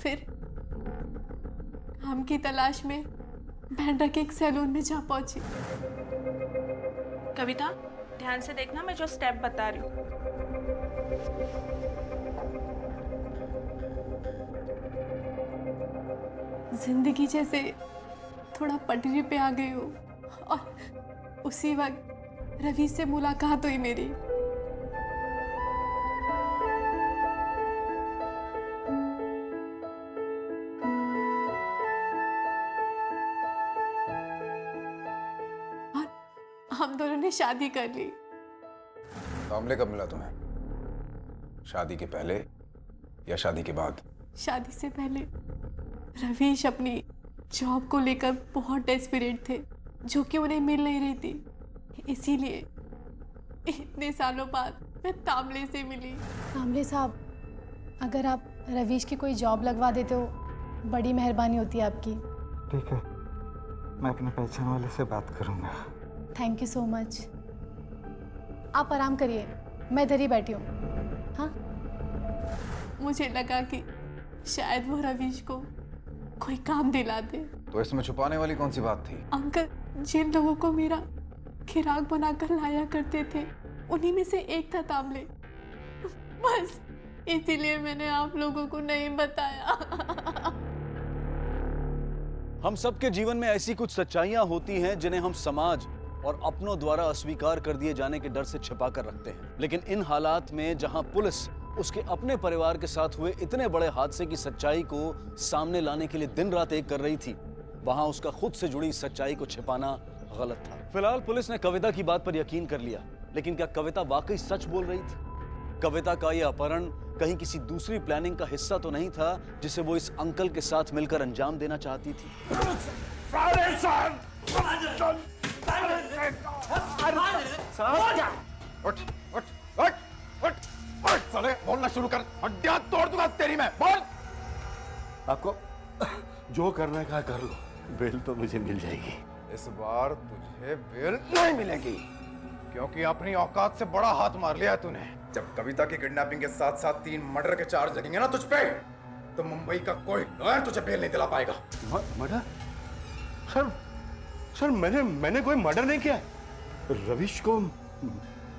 फिर काम की तलाश में बैंड्रा के एक सैलून में जा पहुंची। कविता, ध्यान से देखना, मैं जो स्टेप बता रही हूँ। जिंदगी जैसे थोड़ा पटरी पे आ गई हूँ और उसी वक्त रवि से मुलाकात हुई मेरी। और हम दोनों ने शादी कर ली। तांबले कब मिला तुम्हें? शादी के पहले या शादी के बाद? शादी से पहले। रवीश अपनी जॉब को लेकर बहुत डेस्परेट थे, जो कि उन्हें मिल नहीं रही थी। इसीलिए इतने सालों बाद मैं तांबले से मिली। तांबले साहब, अगर आप रवीश की कोई जॉब लगवा देते हो, बड़ी मेहरबानी होती है आपकी। ठीक है, मैं अपने पहचान वाले से बात करूंगा। Thank you so much. आप आराम करिए, मैं इधर ही बैठी हूँ। हाँ, मुझे लगा कि शायद वो रवीश को कोई काम दिला दे। तो इसमें छुपाने वाली कौन सी बात थी? अंकल जिन लोगों को मेरा खिराक बनाकर लाया करते थे, उन्हीं में से एक था तांबले। बस इसीलिए मैंने आप लोगों को नहीं बताया। हम सबके जीवन में ऐसी कुछ सच्चाइयां होती हैं जिन्हें हम समाज और अपनों द्वारा अस्वीकार कर दिए जाने के डर से छिपा कर रखते हैं। लेकिन इन हालात में जहां पुलिस उसके अपने परिवार के साथ हुए इतने बड़े हादसे की सच्चाई को सामने लाने के लिए दिन रात एक कर रही थी, वहां उसका खुद से जुड़ी सच्चाई को छिपाना गलत था। फिलहाल पुलिस ने कविता की बात पर यकीन कर लिया, लेकिन क्या कविता वाकई सच बोल रही थी? कविता का यह अपहरण कहीं किसी दूसरी प्लानिंग का हिस्सा तो नहीं था जिसे वो इस अंकल के साथ मिलकर अंजाम देना चाहती थी? उठ, उठ, उठ, उठ, उठ, साले, बोलना शुरू कर, हड्डियां तोड़ दूंगा तेरी मैं, बोल। आपको जो करना है कर लो, बेल तो मुझे मिल जाएगी। इस बार तुझे बेल नहीं मिलेगी, क्योंकि अपनी औकात से बड़ा हाथ मार लिया है तूने। जब कविता की किडनैपिंग के साथ साथ 3 मर्डर के चार्ज लगेंगे ना तुझ पे, तो मुंबई का कोई लॉयर तुझे बेल नहीं दिला पाएगा। मर्डर? सर मैंने कोई मर्डर नहीं किया है। रवीश को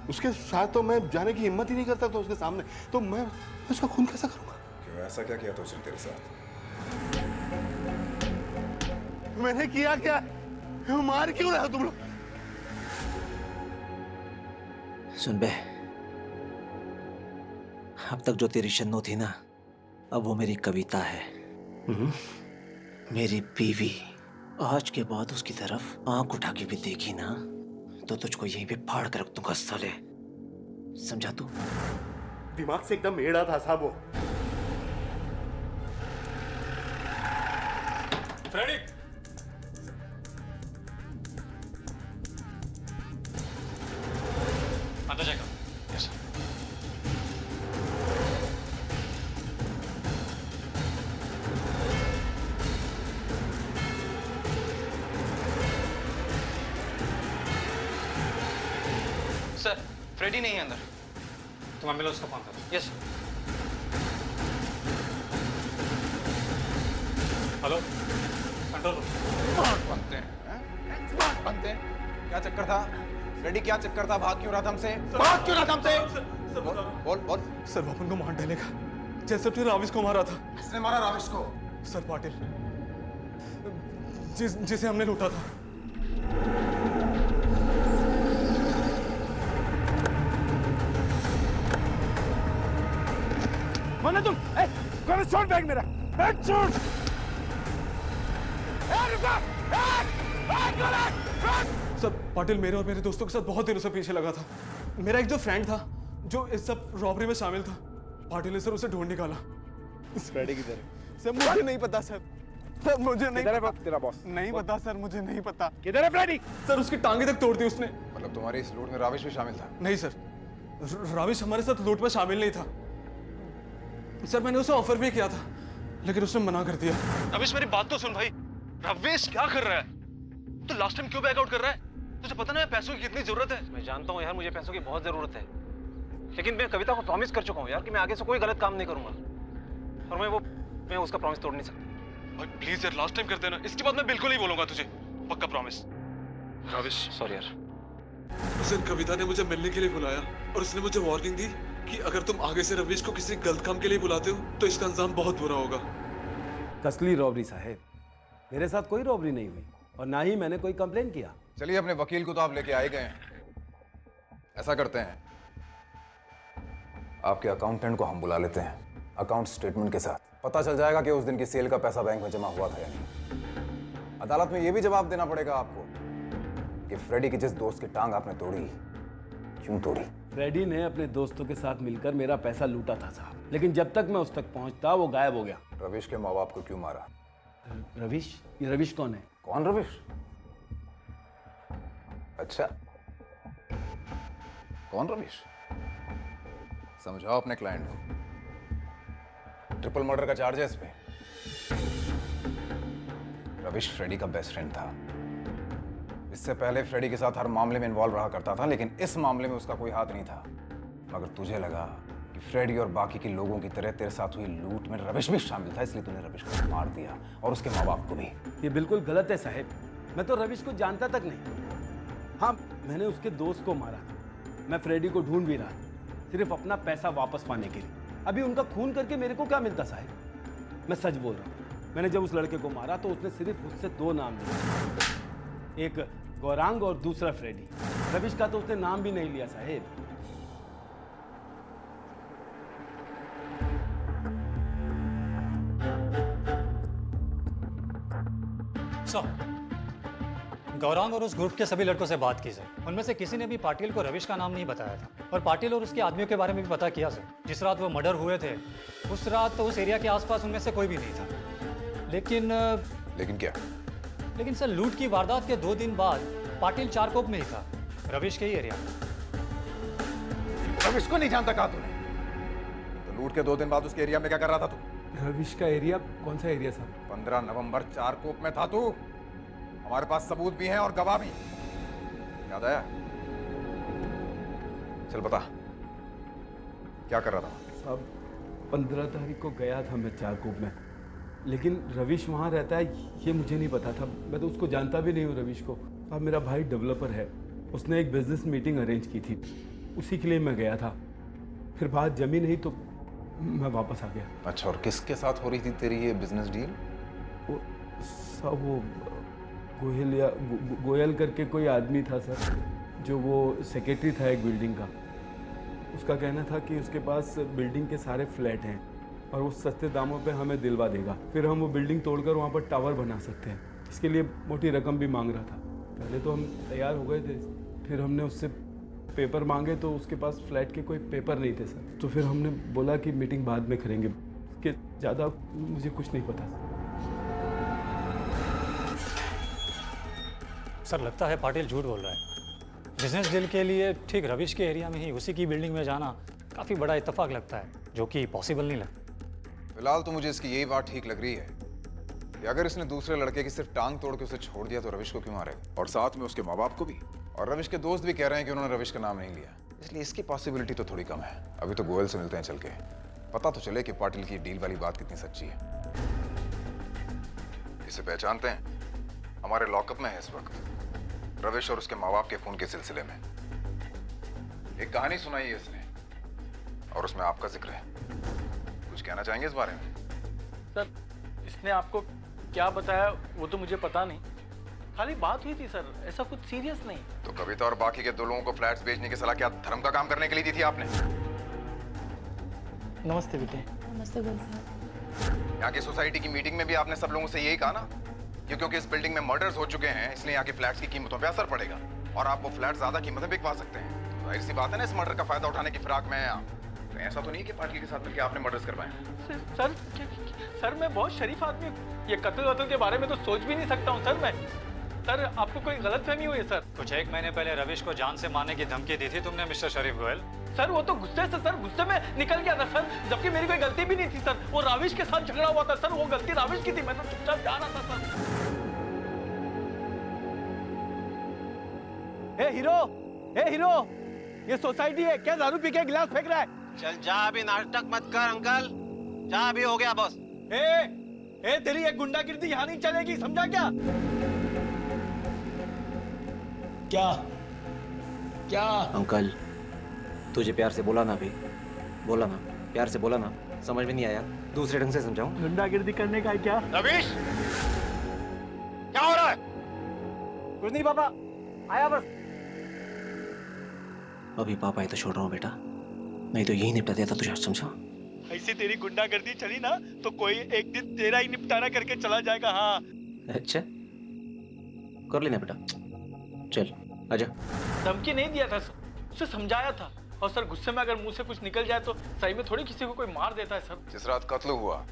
उसके साथ तो मैं जाने की हिम्मत ही नहीं करता, तो उसके सामने तो मैं उसका खून कैसा करूंगा? क्यों, ऐसा क्या किया तो उसने तेरे साथ? मैंने किया क्या? मार क्यों रहे हो तुम लोग? सुन बे, अब तक जो तेरी शन्नो थी ना, अब वो मेरी कविता है, मेरी बीवी। आज के बाद उसकी तरफ आंख उठा के भी देखी ना, तो तुझको यहीं पे फाड़ कर रख दूंगा साले, समझा तू? दिमाग से एकदम एड़ा था साहब वो। फ्रेडी, अंदर जाएगा। Yes sir. सर, फ्रेडी नहीं है अंदर। तुम एम्बुलेंस को फोन करो। Yes. Hello, control room. Smart बनते हैं, स्मार्ट बनते हैं। क्या चक्कर था? फ्रेडी क्या चक्कर था? भाग क्यों रहा था हमसे? भाग क्यों रहा था हमसे? बोल बोल। सर, वो अपन को मार डालेगा, जैसे उसने राविश को मारा था। किसने मारा राविश को? सर, पाटिल, जिसे हमने लूटा था। माना तुम? कौन छोड़ बैग मेरा? बैग छोड़! सर, पाटिल मेरे और मेरे दोस्तों के साथ बहुत दिनों से पीछे लगा था। मेरा एक जो फ्रेंड था जो इस सब रॉबरी में शामिल था, पाटिल ने सर उसे ढूंढ निकाला। फ्रेडी किधर है? सर, मुझे नहीं पता सर। सर, मुझे नहीं किधर है पता। तेरा बॉस? नहीं पता सर, मुझे नहीं पता। किधर है फ्रेडी? सर, उसकी टांगे तक तोड़ दी उसने। मतलब तुम्हारी इस लूट में राविश भी शामिल था? नहीं सर, राविश हमारे साथ लूट में शामिल नहीं था। सर, मैंने उसे ऑफर भी किया था, लेकिन उसने मना कर दिया। रवीश, मेरी बात तो सुन भाई। रवीश क्या कर रहा है? तो लास्ट टाइम क्यों बैक आउट कर रहा है? तुझे पता ना पैसों की कितनी जरूरत है। मैं जानता हूँ यार, मुझे पैसों की बहुत जरूरत है, लेकिन मैं कविता को प्रॉमिस कर चुका हूँ यार कि मैं आगे से कोई गलत काम नहीं करूंगा। और मैं वो मैं उसका प्रॉमिस तोड़ नहीं सकता। भाई प्लीज यार लास्ट टाइम कर देना, इसके बाद मैं बिल्कुल नहीं बोलूंगा तुझे, पक्का प्रॉमिस। रविश सॉरी यार। उस दिन कविता ने मुझे मिलने के लिए बुलाया और उसने मुझे वार्निंग दी कि अगर तुम आगे से रविश को किसी गलत काम के लिए बुलाते हो तो इसका अंजाम बहुत बुरा होगा। कसली रॉबरी साहब, मेरे साथ कोई रॉबरी नहीं हुई और ना ही मैंने कोई कंप्लेन किया। चलिए अपने वकील को तो आप लेके आए गए हैं, ऐसा करते हैं आपके अकाउंटेंट को हम बुला लेते हैं अकाउंट स्टेटमेंट के साथ। पता चल जाएगा कि उस दिन की सेल का पैसा बैंक में जमा हुआ था या नहीं। अदालत में यह भी जवाब देना पड़ेगा आपको कि फ्रेडी की जिस दोस्त की टांग आपने तोड़ी, क्यों तोड़ी। फ्रेडी ने अपने दोस्तों के साथ मिलकर मेरा पैसा लूटा था साहब, लेकिन जब तक मैं उस तक पहुंचता वो गायब हो गया। रविश के माँ बाप को क्यों मारा? रविश? ये रविश कौन है? कौन रविश? अच्छा, कौन रविश? समझाओ अपने क्लाइंट को। ट्रिपल मर्डर का चार्ज है इस पे। रविश फ्रेडी का बेस्ट फ्रेंड था। इससे पहले फ्रेडी के साथ हर मामले में इन्वॉल्व रहा करता था, लेकिन इस मामले में उसका कोई हाथ नहीं था। मगर तुझे लगा कि फ्रेडी और बाकी के लोगों की तरह तेरे साथ हुई लूट में रविश भी शामिल था, इसलिए तूने रविश को मार दिया और उसके माँ बाप को भी। ये बिल्कुल गलत है साहब, मैं तो रविश को जानता तक नहीं। हाँ, मैंने उसके दोस्त को मारा, मैं फ्रेडी को ढूंढ भी रहा, सिर्फ अपना पैसा वापस पाने के लिए। अभी उनका खून करके मेरे को क्या मिलता साहब? मैं सच बोल रहा हूँ, मैंने जब उस लड़के को मारा तो उसने सिर्फ मुझसे 2 नाम लिए, एक गौरांग और दूसरा फ्रेडी। रविश का तो उसने नाम भी नहीं लिया साहब। गौरांग और उस ग्रुप के सभी लड़कों से बात की सर। उनमें से किसी ने भी पाटिल को रविश का नाम नहीं बताया था और पाटिल और उसके आदमियों के बारे में भी पता किया सर। जिस रात वो मर्डर हुए थे उस रात तो उस एरिया के आसपास उनमें से कोई भी नहीं था। लेकिन क्या? लेकिन सर लूट की वारदात के 2 दिन बाद पाटिल चारकोप में ही था, रविश के ही एरिया में। रविश को नहीं जानता कहा तूने? तो लूट के 2 दिन बाद उसके एरिया में क्या कर रहा था तू? रविश का एरिया? कौन सा एरिया साहब? 15 नवंबर चारकोप में था तू। हमारे पास सबूत भी हैं और गवाह भी। याद आया? चल बता, क्या कर रहा था? साहब 15 तारीख को गया था मैं चारकोप में, लेकिन रविश वहाँ रहता है ये मुझे नहीं पता था। मैं तो उसको जानता भी नहीं हूँ रविश को। अब मेरा भाई डेवलपर है, उसने एक बिजनेस मीटिंग अरेंज की थी, उसी के लिए मैं गया था। फिर बात जमी नहीं तो मैं वापस आ गया। अच्छा, और किसके साथ हो रही थी तेरी ये बिजनेस डील? वो गोयल करके कोई आदमी था सर, जो वो सेक्रेटरी था एक बिल्डिंग का। उसका कहना था कि उसके पास बिल्डिंग के सारे फ्लैट हैं और वो सस्ते दामों पे हमें दिलवा देगा, फिर हम वो बिल्डिंग तोड़कर वहाँ पर टावर बना सकते हैं। इसके लिए मोटी रकम भी मांग रहा था। पहले तो हम तैयार हो गए थे, फिर हमने उससे पेपर मांगे तो उसके पास फ्लैट के कोई पेपर नहीं थे सर। तो फिर हमने बोला कि मीटिंग बाद में करेंगे, कि ज़्यादा मुझे कुछ नहीं पता। सर लगता है पाटिल झूठ बोल रहा है। बिजनेस डील के लिए ठीक रविश के एरिया में ही उसी की बिल्डिंग में जाना काफ़ी बड़ा इत्तेफाक लगता है, जो कि पॉसिबल नहीं लगता। फिलहाल तो मुझे इसकी यही बात ठीक लग रही है कि अगर इसने दूसरे लड़के की सिर्फ टांग तोड़ के उसे छोड़ दिया तो रविश को क्यों मारेगा, और साथ में उसके माँ बाप को भी। और रविश के दोस्त भी कह रहे हैं कि उन्होंने रविश का नाम नहीं लिया, इसलिए इसकी पॉसिबिलिटी तो थोड़ी कम है। अभी तो गोयल से मिलते हैं चल के, पता तो चले कि पाटिल की डील वाली बात कितनी सच्ची है। इसे पहचानते हैं, हमारे लॉकअप में है इस वक्त, रविश और उसके माँ बाप के खून के सिलसिले में। एक कहानी सुनाई है इसने और उसमें आपका जिक्र है। कुछ कहना चाहेंगे इस बारे में? सर इसने आपको क्या बताया वो तो मुझे पता नहीं, खाली बात हुई थी सर, ऐसा कुछ सीरियस नहीं। तो कविता और बाकी के 2 लोगों को फ्लैट्स बेचने की सलाह क्या धर्म का काम करने के लिए दी थी आपने? नमस्ते बेटे। नमस्ते गोयल साहब। यहाँ की सोसाइटी की मीटिंग में भी आपने सब लोगों से यही कहा ना कि क्योंकि इस बिल्डिंग में मर्डर्स हो चुके हैं इसलिए यहाँ की फ्लैट्स की कीमतों पे असर पड़ेगा और आप वो फ्लैट ज्यादा कीमत में बिकवा सकते हैं। तो जाहिर सी बात है ना, इस मर्डर का फायदा उठाने की फिराक में आप। तो ऐसा तो नहीं कि पाटिल के साथ मिलकर आपने मर्डर्स करवाए? सर मैं बहुत शरीफ आदमी हूँ, ये कत्ल वत्ल के बारे में तो सोच भी नहीं सकता हूँ सर मैं। सर आपको कोई गलतफहमी हुई है सर। कुछ 1 महीने पहले रविश को जान से मारने की धमकी दी थी तुमने मिस्टर शरीफ गोयल। सर वो तो गुस्से से सर, गुस्से में निकल गया था सर, जबकि मेरी कोई गलती भी नहीं थी सर। वो राविश के साथ झगड़ा हुआ था सर, वो गलती राविश की थी, मैं तो चुपचाप जा रहा था सर। ए हीरो, ये सोसाइटी है क्या? दारू पी के गिलास फेंक रहा है। चल जा, अभी नाटक मत कर अंकल, जा, अभी हो गया बस। ए तेरी एक गुंडागिर्दी यहाँ नहीं चलेगी, समझा क्या? क्या क्या अंकल, तुझे प्यार से बोला ना, भी बोला ना, प्यार से बोला ना, समझ में नहीं आया, दूसरे ढंग से समझाऊं? गुंडागिर्दी करने का है क्या? रवीश, क्या हो रहा है? कुछ नहीं पापा, आया बस। अभी पापा ये तो छोड़ रहा हूँ बेटा, नहीं तो यही निपटा दिया था तुझे, समझा? ऐसी तेरी गुंडागर्दी चली ना तो कोई एक दिन तेरा ही निपटारा करके चला जाएगा। हाँ अच्छा, कर लेना बेटा, चल आजा। धमकी नहीं दिया था सर, उसे समझाया था। और सर गुस्से में अगर मुंह से कुछ निकल जाए तो सही में थोड़ी किसी को कोई मार देता है सर। जिस रात कत्ल हुआ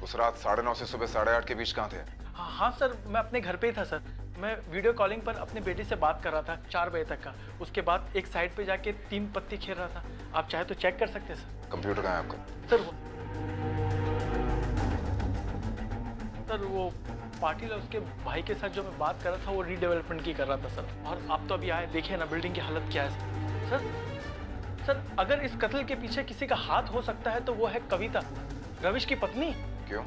उस रात 9:30 से सुबह 8:30 के बीच कहाँ थे? हाँ सर, मैं अपने घर पे ही था सर। मैं वीडियो कॉलिंग पर अपने बेटे से बात कर रहा था 4 बजे तक का। उसके बाद एक साइड पे जाके 3 पत्ती खेल रहा था। आप चाहे तो चेक कर सकते हैं सर। कंप्यूटर कहाँ है आपका? सर वो पाटिल और उसके भाई के साथ जो मैं बात कर रहा था वो रीडेवलपमेंट की कर रहा था सर। और आप तो अभी आए, देखिए ना बिल्डिंग की हालत क्या है सर। सर अगर इस कत्ल के पीछे किसी का हाथ हो सकता है तो वो है कविता, रविश की पत्नी। क्यों?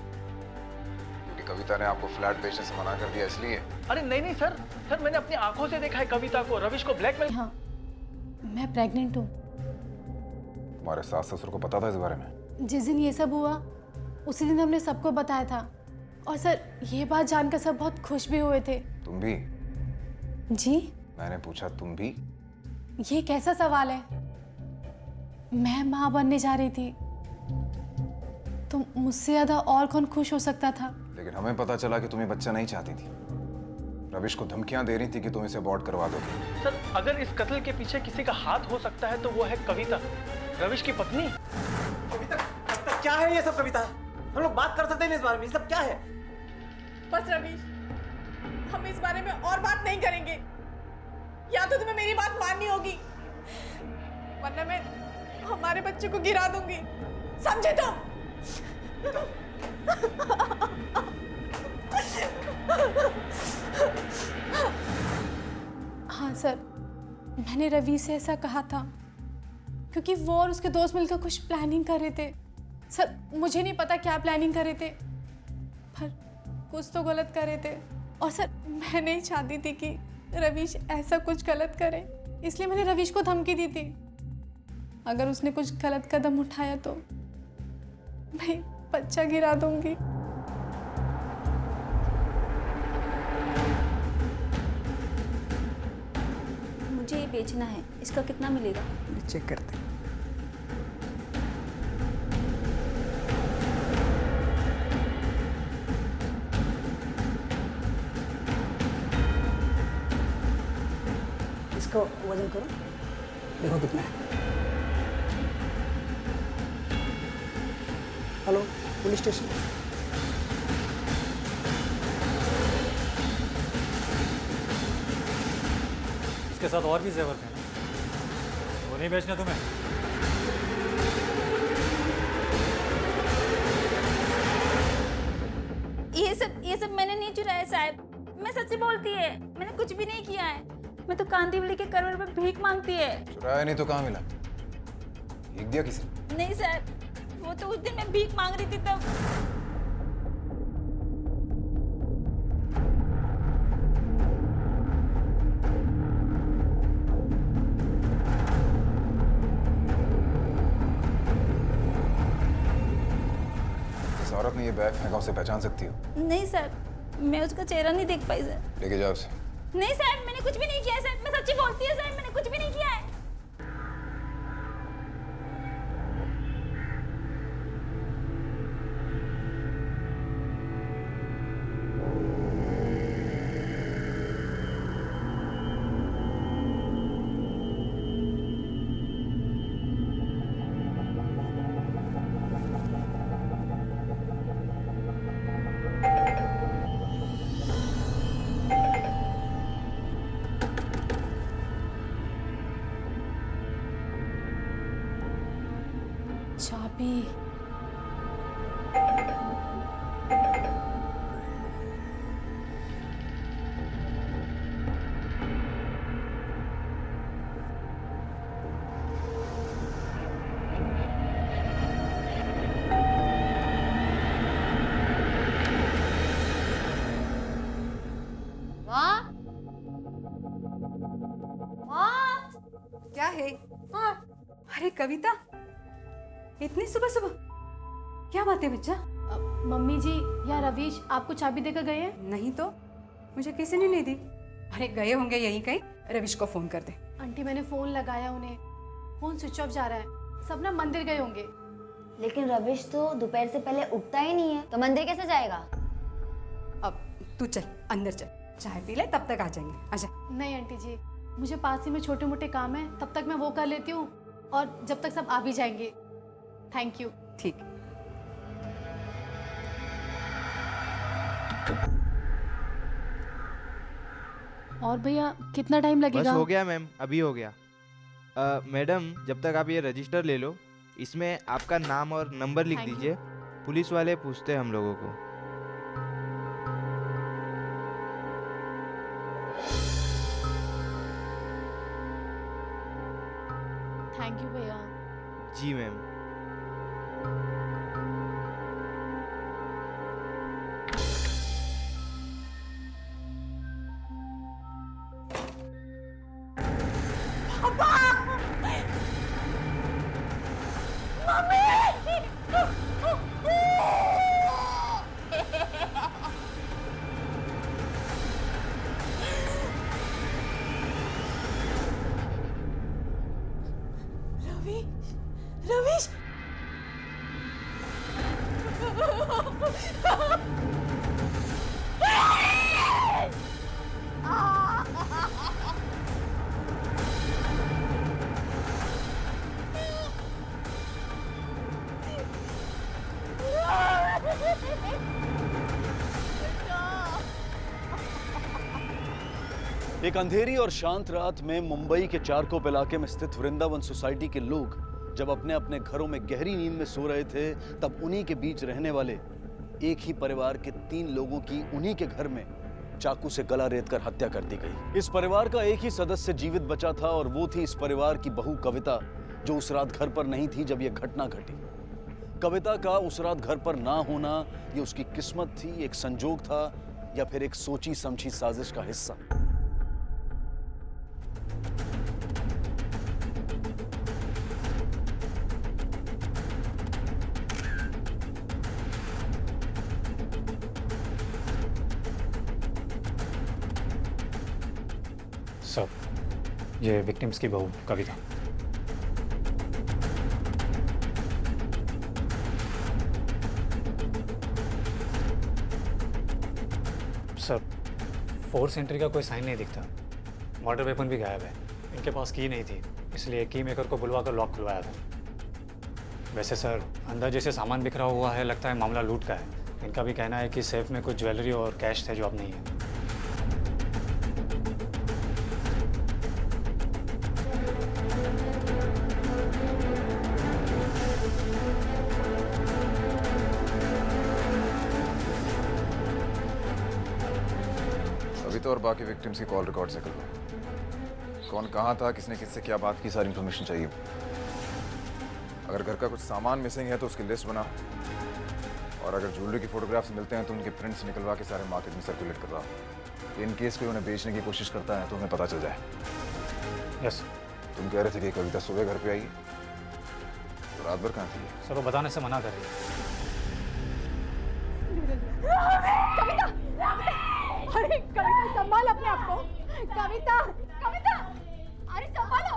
क्योंकि कविता ने आपको फ्लैट बेचने से मना कर दिया इसलिए? अरे नहीं सर, सर मैंने अपनी आंखों से देखा है कविता को रविश को ब्लैकमेल। हाँ, मैं प्रेग्नेंट हूँ। तुम्हारे सास ससुर को पता था इस बारे में? जिस दिन ये सब हुआ उसी दिन हमने सबको बताया था। और सर ये बात जानकर सब बहुत खुश भी हुए थे। तुम भी? जी? मैंने पूछा तुम भी? ये कैसा सवाल है? मैं माँ बनने जा रही थी तो मुझसे ज्यादा और कौन खुश हो सकता था? लेकिन हमें पता चला कि तुम्हें बच्चा नहीं चाहती थी। रविश को धमकियां दे रही थी कि तुम इसे अबॉर्ट करवा दोगे। सर अगर इस कत्ल के पीछे किसी का हाथ हो सकता है तो वो है कविता, रविश की पत्नी। कविता क्या है ये सब? कविता, हम लोग बात कर सकते हैं इस बारे में, ये सब क्या है? बस रवीश, हम इस बारे में और बात नहीं करेंगे। या तो तुम्हें मेरी बात माननी होगी वरना मैं हमारे बच्चे को गिरा दूंगी, समझे तुम? हाँ सर, मैंने रवि से ऐसा कहा था क्योंकि वो और उसके दोस्त मिलकर कुछ प्लानिंग कर रहे थे। सर मुझे नहीं पता क्या प्लानिंग कर रहे थे, पर कुछ तो गलत कर रहे थे। और सर मैं नहीं चाहती थी कि रवीश ऐसा कुछ गलत करे, इसलिए मैंने रवीश को धमकी दी थी अगर उसने कुछ गलत कदम उठाया तो मैं बच्चा गिरा दूंगी। मुझे ये बेचना है, इसका कितना मिलेगा? चेक करते हैं। इसको वजन करो, देखो कितना है। Hello, police station. इसके साथ और भी जेवर थे, वो नहीं बेचना तुम्हें? ये सब मैंने नहीं चुराया साहब, मैं सच्ची बोलती है, मैंने कुछ भी नहीं किया है। मैं तो कांदीवली के करवट में भीख मांगती है। चुराया नहीं तो कहाँ मिला? भीख दिया किसी? नहीं सर, वो तो उस दिन मैं भीख मांग रही थी तब। इस औरत ने ये बैग फेंका, उसे पहचान सकती हो? नहीं सर, मैं उसका चेहरा नहीं देख पाई सर। लेके जाओ उसे। नहीं साहब, मैंने कुछ भी नहीं किया है साहब, मैं सच्ची बोलती है साहब, मैंने कुछ भी नहीं किया है। चाबी। अरे कविता, इतनी सुबह सुबह क्या बात है बच्चा? मम्मी जी, या रवीश आपको चाबी देकर गए हैं? नहीं तो, मुझे किसी ने नहीं दी। अरे गए होंगे यहीं कहीं, रवीश को फोन कर दे। आंटी मैंने फोन लगाया उन्हें, फोन स्विच ऑफ जा रहा है। सब ना मंदिर गए होंगे। लेकिन रवीश तो दोपहर से पहले उठता ही नहीं है, तो मंदिर कैसे जाएगा? अब तू चल अंदर चल, चाय पी ले, तब तक आ जाएंगे। आजा। नहीं आंटी जी, मुझे पास ही में छोटे मोटे काम है, तब तक मैं वो कर लेती हूँ, और जब तक सब आ भी जाएंगे। Thank you. ठीक। और भैया कितना टाइम लगेगा? बस हो गया मैम, अभी हो गया। मैडम, जब तक आप ये रजिस्टर ले लो, इसमें आपका नाम और नंबर लिख दीजिए। पुलिस वाले पूछते हैं हम लोगों को। थैंक यू भैया। जी मैम। रवीश, एक अंधेरी और शांत रात में मुंबई के चारकोप इलाके में स्थित वृंदावन सोसाइटी के लोग जब अपने अपने घरों में गहरी नींद में सो रहे थे, तब उन्हीं के बीच रहने वाले एक ही परिवार के 3 लोगों की उन्हीं के घर में चाकू से गला रेतकर हत्या कर दी गई। इस परिवार का एक ही सदस्य जीवित बचा था और वो थी इस परिवार की बहू कविता, जो उस रात घर पर नहीं थी जब यह घटना घटी। कविता का उस रात घर पर ना होना ये उसकी किस्मत थी, एक संजोग था, या फिर एक सोची समझी साजिश का हिस्सा। सर, ये विक्टिम्स की बहू कविता। सर, फोर्स एंट्री का कोई साइन नहीं दिखता। मर्डर वेपन भी गायब है। इनके पास की नहीं थी, इसलिए की मेकर को बुलवा कर लॉक खुलवाया था। वैसे सर, अंदर जैसे सामान बिखरा हुआ है, लगता है मामला लूट का है। इनका भी कहना है कि सेफ में कुछ ज्वेलरी और कैश थे जो अब नहीं है। तो और बाकी विक्टिम्स की कॉल रिकॉर्ड से कर लो। कौन कहाँ था, किसने किससे क्या बात की, सारी इन्फॉर्मेशन चाहिए। अगर घर का कुछ सामान मिसिंग है तो उसकी लिस्ट बना, और अगर ज्वेलरी की फोटोग्राफ्स मिलते हैं तो उनके प्रिंट्स निकलवा के सारे मार्केट में सर्कुलेट करवा। इन केस कोई उन्हें बेचने की कोशिश करता है तो उन्हें पता चल जाए। यस। तुम कह रहे थे कि कविता सुबह घर पे आई, तो रात भर कहाँ थी? सर, वो बताने से मना कर रही है। अरे कविता, संभाल अपने आप को। कविता, कविता, अरे संभालो।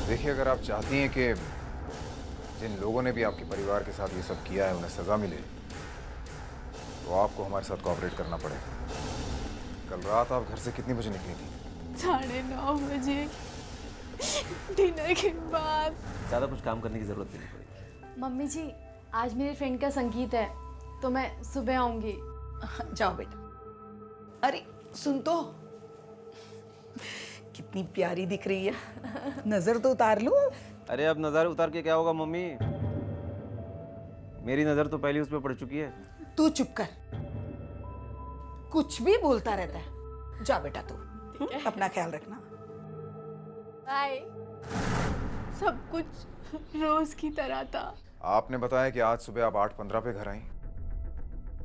देखिए, अगर आप चाहती हैं कि जिन लोगों ने भी आपके परिवार के साथ ये सब किया है उन्हें सजा मिले, तो आपको हमारे साथ कोऑपरेट करना पड़ेगा। कल रात आप घर से कितने बजे निकली थी? 9:30 बजे, डिनर के बाद। ज़्यादा कुछ काम करने की ज़रूरत नहीं पड़ेगी। मम्मी जी, आज मेरे फ्रेंड का संगीत है, तो मैं सुबह आऊंगी। जाओ बेटा। अरे सुन तो, कितनी प्यारी दिख रही है, नजर तो उतार लूं। अरे अब नजर उतार के क्या होगा मम्मी? मेरी नजर तो पहले उस पर पड़ चुकी है। तू चुप कर, कुछ भी बोलता रहता है। जा बेटा तू अपना ख्याल रखना। बाय। सब कुछ रोज की तरह था। आपने बताया कि आज सुबह आप 8:15 पे घर आई।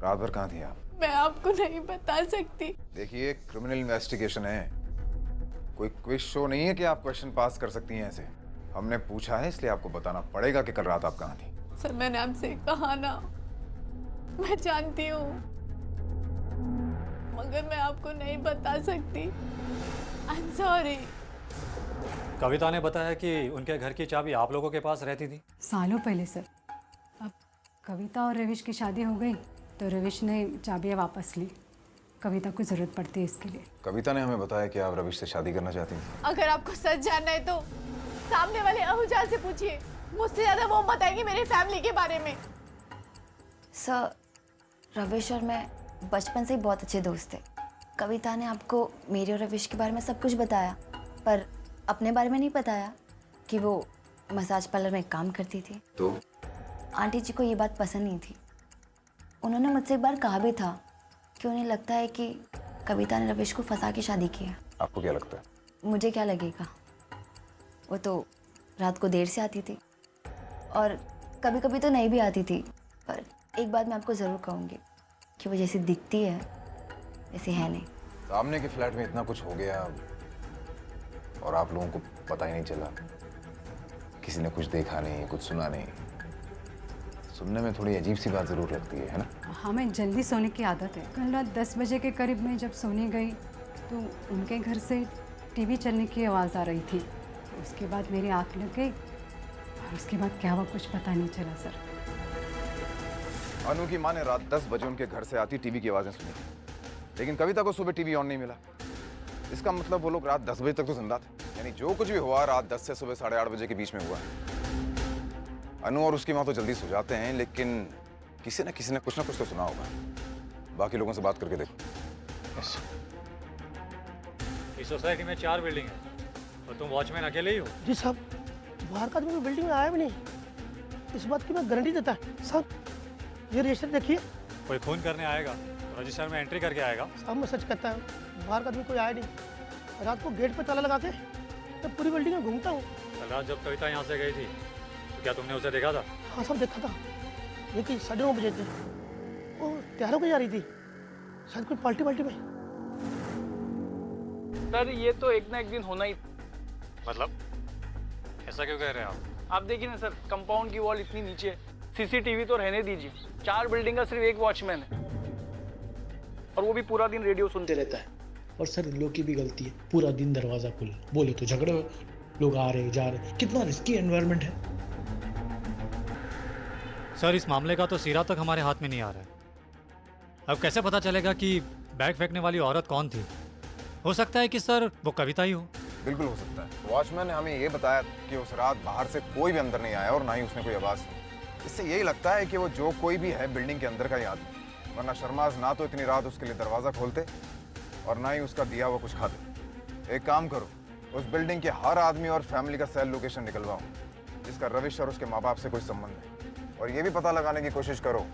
रात भर कहाँ थी आप? मैं आपको नहीं बता सकती। देखिए, क्रिमिनल इन्वेस्टिगेशन है, कोई क्विज शो नहीं है कि आप क्वेश्चन पास कर सकती हैं ऐसे। हमने पूछा है इसलिए आपको बताना पड़ेगा कि कल रात आप कहाँ थी। सर मैंने आपसे कहा ना, मैं जानती हूँ, मगर मैं आपको नहीं बता सकती। I am sorry. कविता ने बताया कि उनके घर की चाबी आप लोगों के पास रहती थी। सालों पहले सर। अब कविता और रविश की शादी हो गई तो रविश ने चाबियाँ वापस ली। कविता को ज़रूरत पड़ती है इसके लिए। कविता ने हमें बताया कि आप रविश से शादी करना चाहती थी। अगर आपको सच जानना है तो सामने वाले आहूजा से पूछिए, मुझसे ज्यादा वो बताएंगे मेरी फैमिली के बारे में। सर, रविश और मैं बचपन से ही बहुत अच्छे दोस्त थे। कविता ने आपको मेरे और रविश के बारे में सब कुछ बताया, पर अपने बारे में नहीं बताया कि वो मसाज पार्लर में काम करती थी। तो आंटी जी को ये बात पसंद नहीं थी। उन्होंने मुझसे एक बार कहा भी था कि उन्हें लगता है कि कविता ने रविश को फंसा के शादी की है। आपको क्या लगता है? मुझे क्या लगेगा, वो तो रात को देर से आती थी और कभी कभी तो नहीं भी आती थी। पर एक बात मैं आपको ज़रूर कहूँगी कि वो जैसी दिखती है वैसी है नहीं। सामने के फ्लैट में इतना कुछ हो गया और आप लोगों को पता ही नहीं चला। किसी ने कुछ देखा नहीं, कुछ सुना नहीं। सुनने में थोड़ी अजीब सी बात ज़रूर लगती है ना? हमें जल्दी सोने की आदत है। कल रात 10 बजे के करीब में जब सोने गई तो उनके घर से टीवी चलने की आवाज़ आ रही थी। उसके बाद मेरी आँख लग गई और उसके बाद क्या हुआ कुछ पता नहीं चला सर। अनु की माँ ने रात 10 बजे उनके घर से आती टीवी की आवाज़ें सुनी, लेकिन कविता को सुबह टीवी ऑन नहीं मिला। इसका मतलब वो लोग रात 10 बजे तक तो जिंदा थे। यानी जो कुछ भी हुआ रात 10 से सुबह 8:30 बजे के बीच में हुआ। अनु और उसकी माँ तो जल्दी सो जाते हैं, लेकिन किसी न किसी ने कुछ ना कुछ तो सुना होगा। बाकी लोगों से बात करके देखो। यस। इस सोसाइटी में 4 बिल्डिंग है और तुम वॉचमैन अकेले ही हो? जी साहब, बाहर का आदमी बिल्डिंग में आया भी नहीं, इस बात की मैं गारंटी देता है। साहब ये रजिस्टर देखिए। कोई खून करने आएगा तो रजिस्टर में एंट्री करके आएगा। साहब मैं सच कहता हूँ, बाहर का आदमी कोई आया नहीं। रात को गेट पे ताला लगा के मैं पूरी बिल्डिंग में घूमता हूँ। कल रात जब कविता यहाँ से गई थी तो क्या तुमने उसे देखा था? हाँ साहब देखा था, लेकिन 9:30 बजे थे। वो तैयार होकर जा रही थी, शायद कोई पार्टी में। सर ये तो एक ना एक दिन होना ही। मतलब ऐसा क्यों कह रहे हैं आप देखिए ना सर, कंपाउंड की वॉल इतनी नीचे है, सीसीटीवी तो रहने दीजिए। 4 बिल्डिंग का सिर्फ एक वॉचमैन है और वो भी पूरा दिन रेडियो सुनते रहता है। और सर इन लोग की भी गलती है, पूरा दिन दरवाजा खुला, बोले तो झगड़े, लोग आ रहे जा रहे, कितना रिस्की एनवायरनमेंट है। सर इस मामले का तो सिरा तक हमारे हाथ में नहीं आ रहा है। अब कैसे पता चलेगा कि बैग फेंकने वाली औरत कौन थी? हो सकता है कि सर वो कविता ही हो। बिल्कुल हो सकता है। वॉचमैन ने हमें ये बताया कि उस रात बाहर से कोई भी अंदर नहीं आया और ना ही उसने कोई आवाज़ सुनी। इससे यही लगता है कि वो जो कोई भी है बिल्डिंग के अंदर का ही आदमी, वरना शर्माज ना तो इतनी रात उसके लिए दरवाज़ा खोलते और ना ही उसका दिया हुआ कुछ खाते। एक काम करो, उस बिल्डिंग के हर आदमी और फैमिली का सेल लोकेशन निकलवाओ जिसका रविश और उसके माँ बाप से कोई संबंध है, और ये भी पता लगाने की कोशिश करो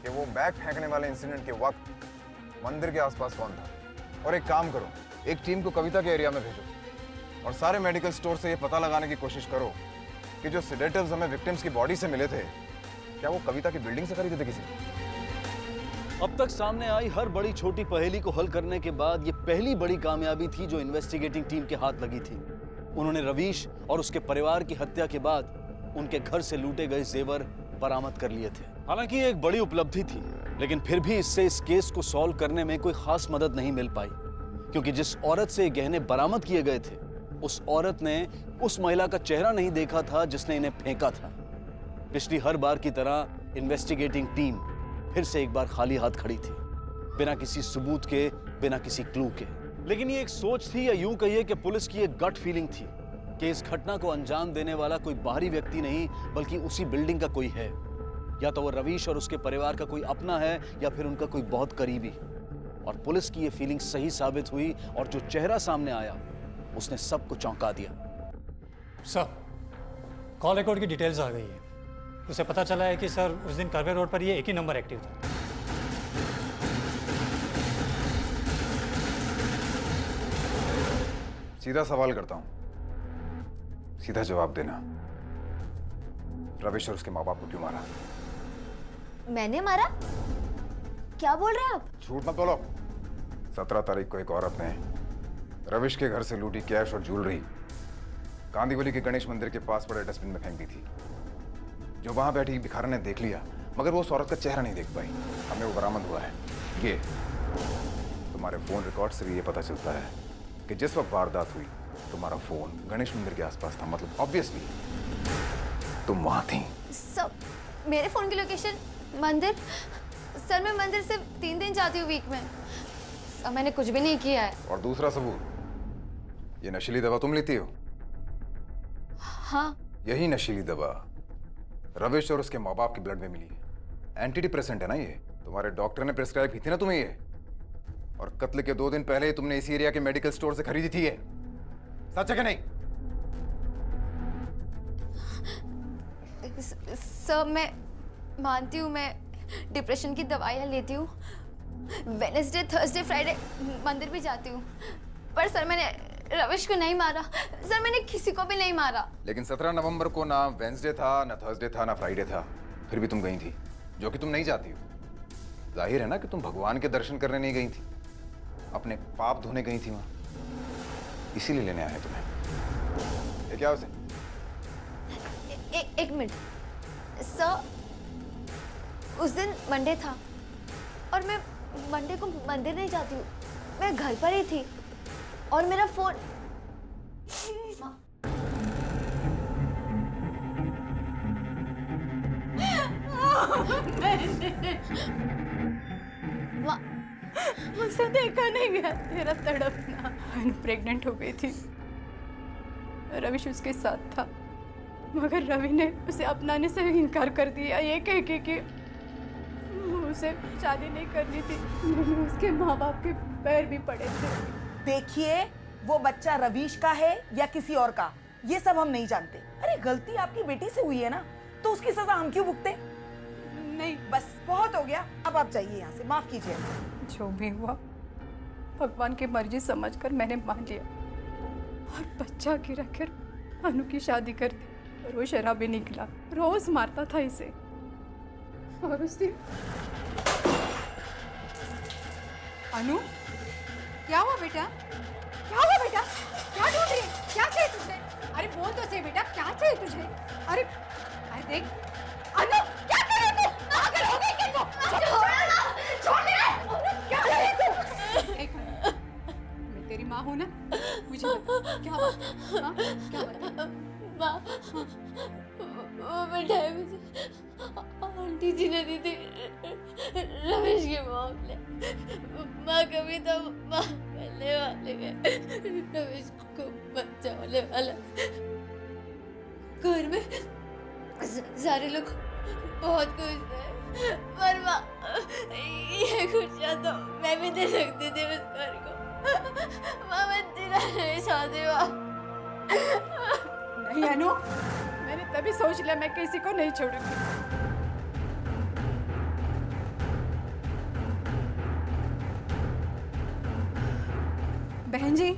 कि वो बैग फेंकने वाले इंसिडेंट के वक्त मंदिर के आसपास कौन था। और एक काम करो, एक टीम को कविता के एरिया में भेजो और सारे मेडिकल स्टोर से ये पता लगाने की कोशिश करो कि जो सेडेटिव्स हमें विक्टिम्स की बॉडी से मिले थे, क्या वो कविता की बिल्डिंग से खरीदे थे किसी ने? अब तक सामने आई हर बड़ी छोटी पहेली को हल करने के बाद ये पहली बड़ी कामयाबी थी जो इन्वेस्टिगेटिंग टीम के हाथ लगी थी। उन्होंने रवीश और उसके परिवार की हत्या के बाद उनके घर से लूटे गए जेवर बरामद कर लिए थे। हालांकि ये एक बड़ी उपलब्धि थी, लेकिन फिर भी इससे इस केस को सॉल्व करने में कोई खास मदद नहीं मिल पाई, क्योंकि जिस औरत से गहने बरामद किए गए थे उस औरत ने उस महिला का चेहरा नहीं देखा था जिसने इन्हें फेंका था। पिछली हर बार की तरह इन्वेस्टिगेटिंग टीम फिर से एक बार खाली हाथ खड़ी थी, बिना किसी सबूत के, बिना किसी क्लू के। लेकिन ये एक सोच थी, या यूं कहिए कि पुलिस की एक गट फीलिंग थी कि इस घटना को अंजाम देने वाला कोई बाहरी व्यक्ति नहीं बल्कि उसी बिल्डिंग का कोई है। या तो वो रवीश और उसके परिवार का कोई अपना है या फिर उनका कोई बहुत करीबी। और पुलिस की ये फीलिंग सही साबित हुई और जो चेहरा सामने आया उसने सबको चौंका दिया। सर कॉल रिकॉर्ड की डिटेल्स आ गई है। उसे पता चला है कि सर उस दिन कर्वे रोड पर ये एक ही नंबर एक्टिव था। सीधा सवाल करता हूं, सीधा जवाब देना। रविश और उसके माँ बाप को क्यों मारा? मैंने मारा? क्या बोल रहे हैं आप? झूठ मत बोलो। 17 तारीख को एक औरत ने रविश के घर से लूटी कैश और ज्वेलरी कांदीवली के गणेश मंदिर के पास पड़े डस्टबिन में फेंक दी थी। जो वहां बैठी भिखारन ने देख लिया, मगर वो उस औरत का चेहरा नहीं देख पाई। हमें वो बरामद हुआ है। ये तुम्हारे फोन रिकॉर्ड से भी ये पता चलता है कि जिस वक्त वारदात हुई तुम्हारा फोन गणेश मंदिर के आसपास था। मतलब ऑब्वियसली तुम वहां थी। सर, मेरे फोन की लोकेशन मंदिर? सर, मैं मंदिर सिर्फ 3 दिन जाती हूँ वीक में। सर, मैंने कुछ भी नहीं किया है। और दूसरा सबूत, ये नशीली दवा तुम लेती हो? हाँ। यही नशीली दवा रविश और उसके माँ बाप के ब्लड में मिली है। एंटी डिप्रेसेंट है ना ये। तुम्हारे डॉक्टर ने प्रिस्क्राइब की थी ना तुम्हें ये, और कत्ल के 2 दिन पहले तुमने इसी एरिया के मेडिकल स्टोर से खरीदी थी ये। सच है कि नहीं? सर, मैं मानती हूँ मैं डिप्रेशन की दवाइयाँ लेती हूँ। वेडनेसडे, थर्सडे, फ्राइडे मंदिर भी जाती हूँ। पर सर, मैंने रविश को नहीं मारा। सर, मैंने किसी को भी नहीं मारा। लेकिन 17 नवंबर को ना वेंसडे था, ना थर्सडे था, ना फ्राइडे था, फिर भी तुम गई थी, जो कि तुम नहीं जाती हो। जाहिर है ना कि तुम भगवान के दर्शन करने नहीं गई थी, अपने पाप धोने गई थी वहां। इसीलिए लेने आए तुम्हें। ये क्या उसे? एक मिनट सर, उस दिन मंडे था और मैं मंडे को मंदिर नहीं जाती हूँ। मैं घर पर ही थी और मेरा फोन मुझसे देखा नहीं गया तेरा तड़पना। अनु प्रेग्नेंट हो गई थी। रविश उसके साथ था, मगर रवि ने उसे अपनाने से इनकार कर दिया, ये कह के कि उसे शादी नहीं करनी थी। मैंने उसके माँ बाप के पैर भी पड़े थे। देखिए, वो बच्चा रवीश का है या किसी और का, ये सब हम नहीं जानते। अरे गलती आपकी बेटी से हुई है ना, तो उसकी सजा हम क्यों भुगते? नहीं, बस बहुत हो गया, अब आप जाइए यहाँ से, माफ कीजिए। जो भी हुआ भगवान की मर्जी समझकर मैंने मान लिया और बच्चा गिरा कर अनु की शादी कर दी। और वो शराबी निकला, रोज मारता था इसे। और उस दिन अनु, क्या हुआ बेटा? क्या हुआ बेटा? क्या ढूंढ रही? क्या चाहिए तुझे? अरे बोल तो सही बेटा, क्या चाहिए तुझे? अरे देख अनु, क्या कर रही तू? पागल हो गई क्या तू? छोड़ दे! क्या कर रही तू? एक मिनट, मैं तेरी माँ हूँ ना, मुझे बता, क्या बात? हाँ, क्या बात? माँ, वो बेटा है मुझे आंटी जी ने दी थी रमेश के मामले। माँ कभी तो माँ पहले वाले में रमेश को बच्चा होने वाला। घर में सारे लोग बहुत खुश थे, पर माँ ये खुशियाँ तो मैं भी दे सकती थी उस घर को। माँ, मैं जीना नहीं चाहती माँ। नहीं अनु, मैंने तभी सोच लिया मैं किसी को नहीं छोड़ूंगी। बहन जी,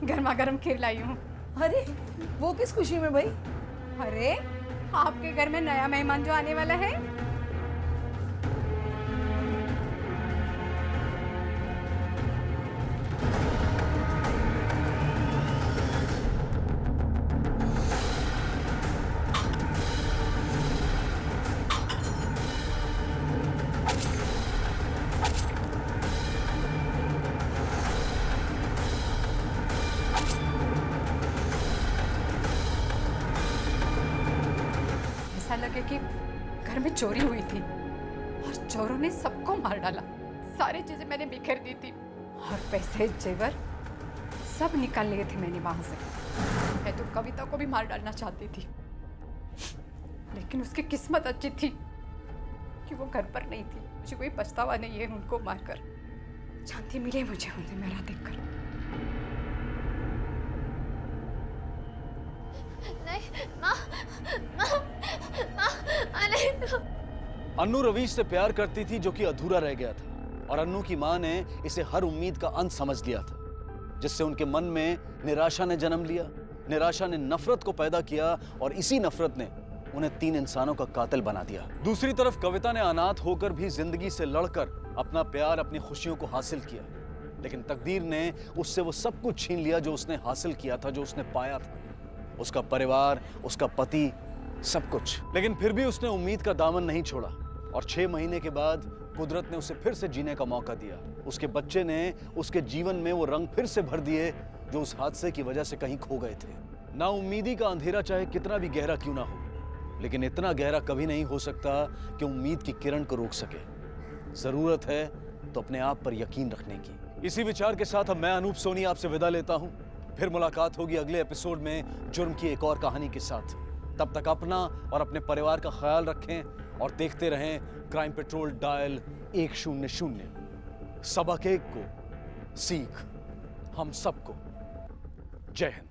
गर्मा गर्म खीर लाई हूँ। अरे वो किस खुशी में भाई? अरे आपके घर में नया मेहमान जो आने वाला है। ऐसा लगे कि घर में चोरी हुई थी और चोरों ने सबको मार डाला। सारी चीजें मैंने बिखेर दी थी और पैसे जेवर सब निकाल लिए थे मैंने वहां से। मैं तो कविता को भी मार डालना चाहती थी, लेकिन उसकी किस्मत अच्छी थी कि वो घर पर नहीं थी। मुझे कोई पछतावा नहीं है उनको मारकर। शांति मिले मुझे उन्हें मेरा देखकर। नहीं माँ माँ माँ अरे अन्नू रवीश से प्यार करती थी जो कि अधूरा रह गया था, और अन्नू की मां ने इसे हर उम्मीद का अंत समझ लिया था, जिससे उनके मन में निराशा ने जन्म लिया। निराशा ने नफरत को पैदा किया और इसी नफरत ने उन्हें 3 इंसानों का कातिल बना दिया। दूसरी तरफ कविता ने अनाथ होकर भी जिंदगी से लड़कर अपना प्यार, अपनी खुशियों को हासिल किया, लेकिन तकदीर ने उससे वो सब कुछ छीन लिया जो उसने हासिल किया था, जो उसने पाया था, उसका परिवार, उसका पति, सब कुछ। लेकिन फिर भी उसने उम्मीद का दामन नहीं छोड़ा और 6 महीने के बाद कुदरत ने उसे फिर से जीने का मौका दिया। उसके बच्चे ने उसके जीवन में वो रंग फिर से भर दिए जो उस हादसे की वजह से कहीं खो गए थे। नाउम्मीदी का अंधेरा चाहे कितना भी गहरा क्यों ना हो, लेकिन इतना गहरा कभी नहीं हो सकता कि उम्मीद की किरण को रोक सके। जरूरत है तो अपने आप पर यकीन रखने की। इसी विचार के साथ अब मैं अनूप सोनी आपसे विदा लेता हूं। फिर मुलाकात होगी अगले एपिसोड में जुर्म की एक और कहानी के साथ। तब तक अपना और अपने परिवार का ख्याल रखें और देखते रहें क्राइम पेट्रोल डायल 100। सबक एक को सीख हम सबको। जय हिंद।